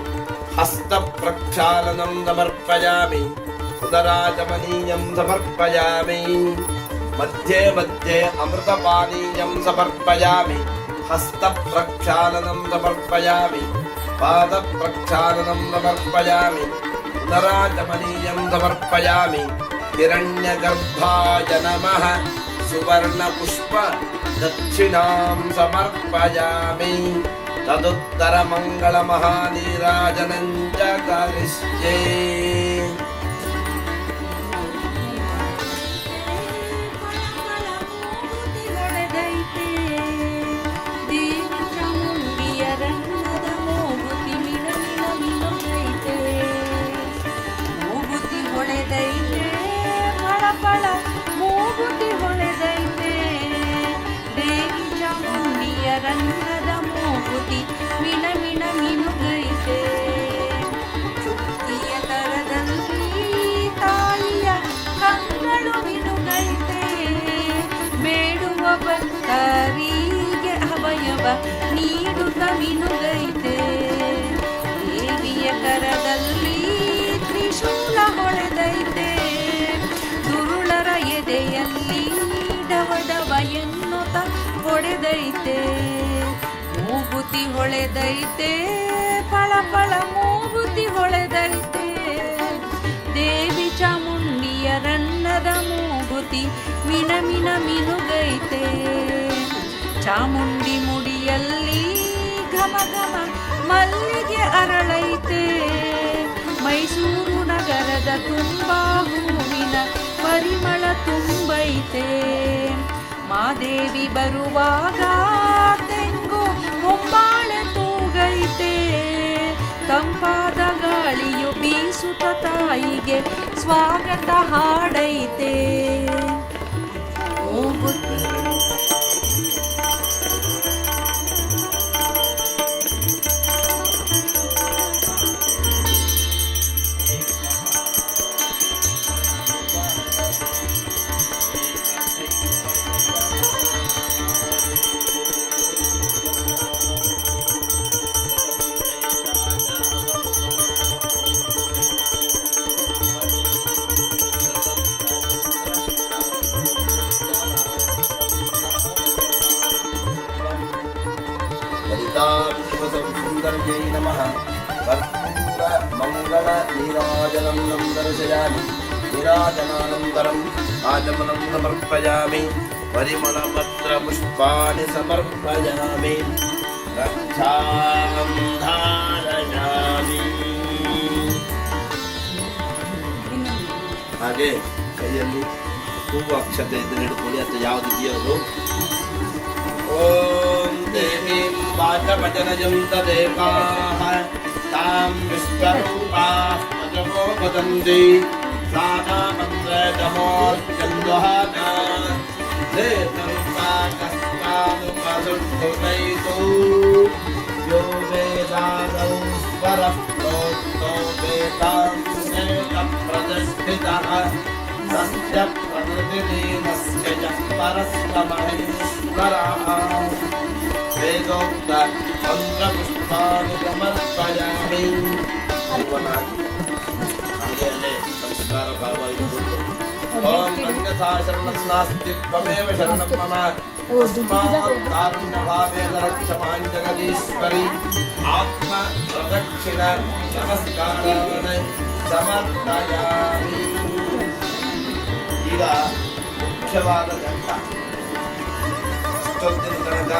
S2: हस्तप्रक्षालनं समर्पयामि. उदराचमनीयं समर्पयामि. मध्ये मध्ये अमृतपानीयं समर्पयामि हस्तप्रक्षालनं समर्पयामि पादप्रक्षालनं समर्पयामि पुनराचमनीयं समर्पयामि हिरण्यगर्भाय नमः सुवर्णपुष्प दक्षिणां समर्पयामि तदुत्तरमङ्गलमहानीराजनं च करिष्ये
S3: ಹೊಳೆದೈತೆ ದೇವಿ ಚಾಮುಂಡಿಯ ರನ್ನದ ಮೂಗುತಿ ಮಿಣ ಮಿಣ ಮಿನುಗೈತೆ ಮೂಗುತಿ ಹೊಳೆದೈತೆ ಫಳ ಫಳ ಮೂಗುತಿ ಹೊಳೆದೈತೆ ದೇವಿ ಚಾಮುಂಡಿಯ ರನ್ನದ ಮೂಗುತಿ ಮಿಣ ಮಿಣ ಮಿನುಗೈತೆ ಚುಕ್ತಿಯ ತರದಲ್ಲಿ ತಾಯಿಯ ಕಂಗಳು ಮಿನುಗೈತೆ ಬೇಡುವ ಭಕ್ತರಿಗೆ ಅಭಯವ ನೀಡುತ್ತ ಮಿನುಗೈತೆ ದೇವಿಯ ಕರದಲ್ಲಿ ತ್ರಿಶೂಲ ಹೊಳೆದೈತೆ ದುರುಳರ ಎದೆಯಲ್ಲಿ ಡವಡವ ಎನ್ನುತ್ತ ಹೊಡೆದೈತೆ ಮೂಗುತಿ ಹೊಳೆದೈತೆ ಫಳ ಫಳ ಮೂಗುತಿ ಹೊಳೆದೈತೆ ದೇವಿ ಚಾಮುಂಡಿಯ ರನ್ನದ ಮೂಗುತಿ ಮಿಣ ಮಿಣ ಮಿನುಗೈತೆ ಚಾಮುಂಡಿ ಮುಡಿಯಲ್ಲಿ ಘಮ ಘಮ ಮಲ್ಲಿಗೆ ಅರಳೈತೆ ಮೈಸೂರು ನಗರದ ತುಂಬಾ ಹೂವಿನ ಪರಿಮಳ ತುಂಬೈತೆ ಮಾದೇವಿ ಬರುವಾಗ ತೆಂಗು ಹೊಂಬಾಳೆ ತೂಗೈತೆ ತಂಪಾದ ಗಾಳಿಯು ಬೀಸುತ್ತ ತಾಯಿಗೆ ಸ್ವಾಗತ ಹಾಡೈತೆ ಮೂಗುತಿ
S2: सुंदर्यै नमः कर्पूर मंगल नीराजनं दर्शयामि नीराजनानन्तरम् आचमनं समर्पयामि परिमलपत्रपुष्पाणि समर्पयामि रक्षां धारयामि ಹಾಗೆ ಕೈಯಲ್ಲಿ ಹೂವು ಅಕ್ಷತೆ ಇದ್ರೆ ಹಿಡ್ಕೊಳ್ಳಿ ಅಥವಾ ಯಾವುದಿದೆಯೋ ಅದು ಓಂ ದೇವೀಂ ವಾಚವಚನಯಂತ ದೇವಾಃ ತಾಂ ವಿಶ್ವರೂಪಾಃ ಪಚಮೋ ವದಂತಿ ಸಾನಾ ಮಂತ್ರಜಮೋರ್ಚಂದ್ವಹಾನ ೇತಂಪಾಕಸ್ತಾನುಪಸುಷ್ಠುತೈತು ಯೋ ವೇದಾದೌ ಸ್ವರಃ ಪ್ರೋಕ್ತೋ ವೇದಾಂತೇನ ಪ್ರತಿಷ್ಠಿತಃ ಸತ್ಯ ಪ್ರಕೃತಿಲೀನಸ್ಯ ಯಃ ಪರಸ್ಪಮಹೇಶ್ವರಃ ವೇದೋಕ್ತ ಮಂತ್ರಪುಷ್ಪಾಣಿ ಸಮರ್ಪಯಾಮಿ ಹಾಗೆ ಸಂಸ್ಕಾರ ಭಾವ ಇಟ್ಕೊಂಡು ಓಂ ಅನ್ಯಥಾ ಶರಣಸ್ನಾಸ್ತಿ ತ್ವಮೇವ ಶರಣಂ ಮಮ ತಸ್ಮಾತ್ ಕಾರುಣ್ಯಭಾವೇನ ರಕ್ಷ ಮಾಂ ಜಗದೀಶ್ವರಿ ಆತ್ಮ ಪ್ರದಕ್ಷಿಣ ನಮಸ್ಕಾರಾನ್ ಸಮರ್ಪಯಾಮಿ ಈಗ ಮುಖ್ಯವಾದ ಘಟ್ಟ ಇಷ್ಟೊತ್ತಿನ ತನಕ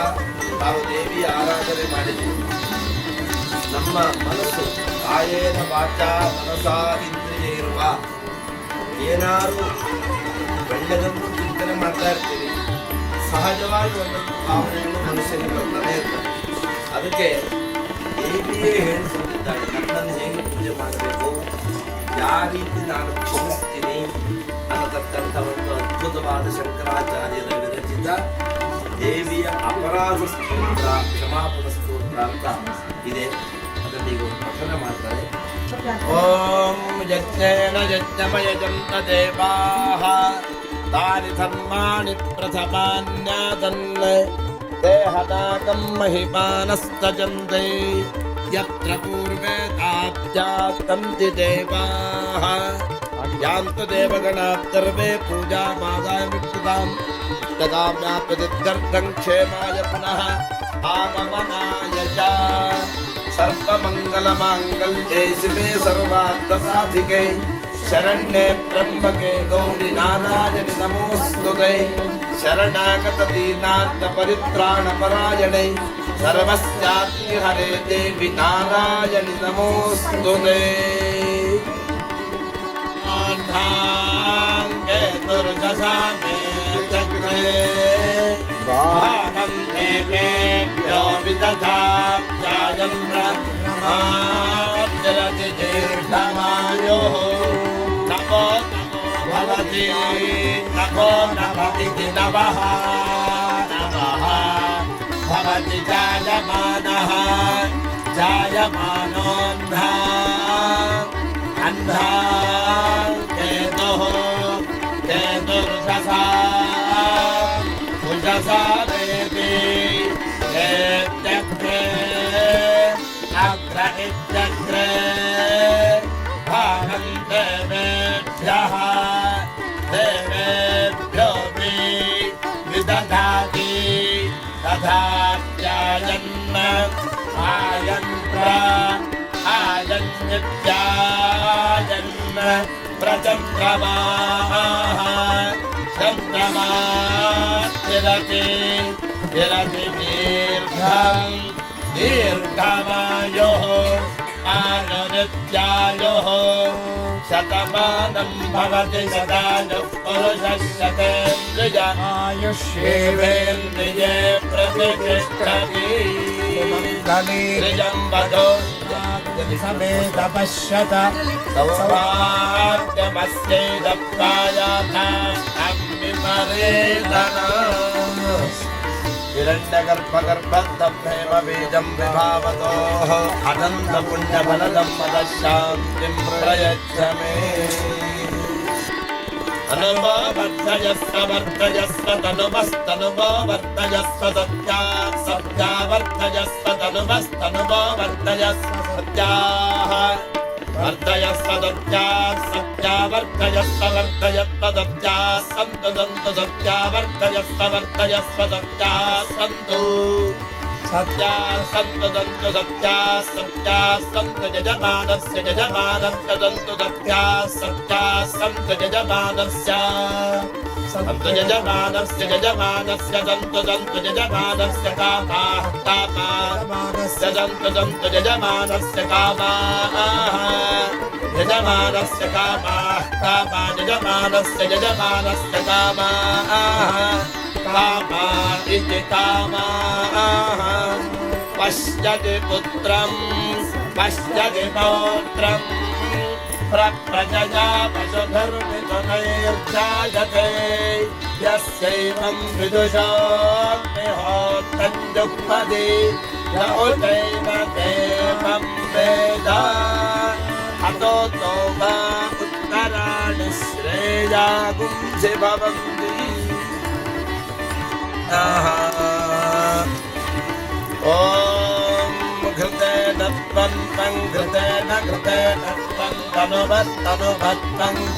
S2: ನಾವು ದೇವಿ ಆರಾಧನೆ ಮಾಡಿದ್ದೀವಿ ನಮ್ಮ ಮನಸ್ಸು ಕಾಯೇನ ವಾಚಾ ಮನಸಾ ಇಂದ್ರಿಯ ಇರುವ ಏನಾದರೂ ಒಳ್ಳೆಯದನ್ನು ಚಿಂತನೆ ಮಾಡ್ತಾ ಇರ್ತೀವಿ ಸಹಜವಾಗಿ ಒಂದೊಂದು ಭಾವನೆಗಳು ಮನುಷ್ಯನಿಗೆ ಬರ್ತಾನೆ ಇರ್ತದೆ ಅದಕ್ಕೆ ದೇವಿಯೇ ಹೇಳಿಕೊಂಡಿದ್ದಾಳೆ ನನ್ನನ್ನು ಹೇಗೆ ಪೂಜೆ ಮಾಡಬೇಕು ಯಾವ ರೀತಿ ನಾನು ಕ್ಷಮಿಸ್ತೀನಿ ಅನ್ನತಕ್ಕಂಥ ಒಂದು ಅದ್ಭುತವಾದ ಶಂಕರಾಚಾರ್ಯರ ವಿರಚಿತ ದೇವಿಯ ಅಪರಾಧ ಸ್ತೋತ್ರ ಕ್ಷಮಾಪಣ ಸ್ತೋತ್ರ ಅಂತ ಇದೆ ಅದನ್ನು ಈಗ ಪಠನ ಮಾಡ್ತಾರೆ ಓಂ ಯಜ್ಞೇನ ಯಜ್ಞಮಯಜಂತ ದೇವಾಃ ತಾನಿ ಧರ್ಮಾಣಿ ಪ್ರಥಮಾನ್ಯಾದನ್ ದೇಹದಾಕಂ ಮಹಿಮಾನಸ್ತಜಂತೆ ಯತ್ರ ಪೂರ್ವೇ ತಾಪ್ಯಾತ್ತಂತಿ ದೇವಾಃ ಯಾಂತು ದೇವಗಣಾಃ ಸರ್ವೇ ಪೂಜಾಮಾದಾಯ ವಿಷ್ಣುತಾಂ ದದಾಮ್ಯಾತ್ಮದಿತ್ಯರ್ಥಂ ಕ್ಷೇಮಾಯ ಪುನಃ ಆಗಮನಾಯ ಚ ಸರ್ವಮಂಗಲಮಾಂಗಲ್ಯೆ ಶಿವೆ ಸರ್ವಾರ್ಥಸಾಧಿಕೆ ಶರಣ್ಯೆ ತ್ರ್ಯಂಬಕೆ ಗೌರಿ ನಾರಾಯಣಿ ನಮೋಸ್ತುತೆ ಶರಣಾಗತ ದೀನಾರ್ಥ ಪರಿತ್ರಾಣ ಪರಾಯಣೆ ಸರ್ವಸ್ಯಾಪಿ ಹರೇ ದೇವಿ ನಾರಾಯಣಿ ನಮೋಸ್ತುತೆ े दुर्दशामे चक्रे वाहनं देवेभ्यो विदधाभ्यायं ब्रह्माद्यरति दीर्घमायुः नमो भवति नमो नमति नमः नमः भवति जायमानः जायमानोऽन्धा अन्धा केतुर्षसा उषसा देवी चक्रे अग्र इत्यग्रे भागं देवेभ्यः देवेभ्यो विदधाति तथा ध्यायन् आयन्त्र आयन्नित्यायन् प्रचन्द्रमाः चन्द्रमा तिरति तिरति दीर्घं दीर्घमायुः आयुनित्यायुः शतमानं भवति शतायुः पुरुषः शतेन्द्रिय आयुष्येवेन्द्रिये प्रतिष्ठति त्रिजम्बतो समेत पश्यत सौभाग्यमस्यैदप्रायाथाम्बिमरेदना हिरण्यगर्भगर्भद्धब्धेव बीजं विभावतोः अनन्तपुण्यफलदं मदशान्तिं प्रयच्छ मे अनुवर्धयस्व वर्धयस्व तनुमस्तनुमो वर्धयस्व सत्याः सत्या वर्धयस्व तनुमस्तनुमो वर्धयस्व सत्याः वर्धयस्व सत्याः सत्या वर्धयस्व वर्धयस्व सत्याः सन्तु सन्तु सत्या वर्धयस्व वर्धयस्व सत्याः सन्तु सत्याः सन्तु सन्तु सत्याः सत्याः सन्तु यजमानस्य यजमानस्य सन्तु सत्याः सत्याः सन्तु यजमानस्य सन्तु यजमानस्य यजमानस्य सन्तु सन्तु यजमानस्य कामाः कामास्य सन्तु सन्तु यजमानस्य कामाः यजमानस्य कामाः कामा यजमानस्य यजमानस्य कामाः कामा इति कामाः पश्यति पुत्रं पश्यति पौत्रं प्रजया पशुधर्मितुनैर्जायते यस्यैवं विदुषोऽग्निहोत्रं जुह्वति य उचैव देवं वेद अतो तो वा उत्तराणि श्रेयागुंसि भवन्ति ॐ घृतेन त्वं घृतेन घृतेन त्वं तनुवत्तनुवत्तं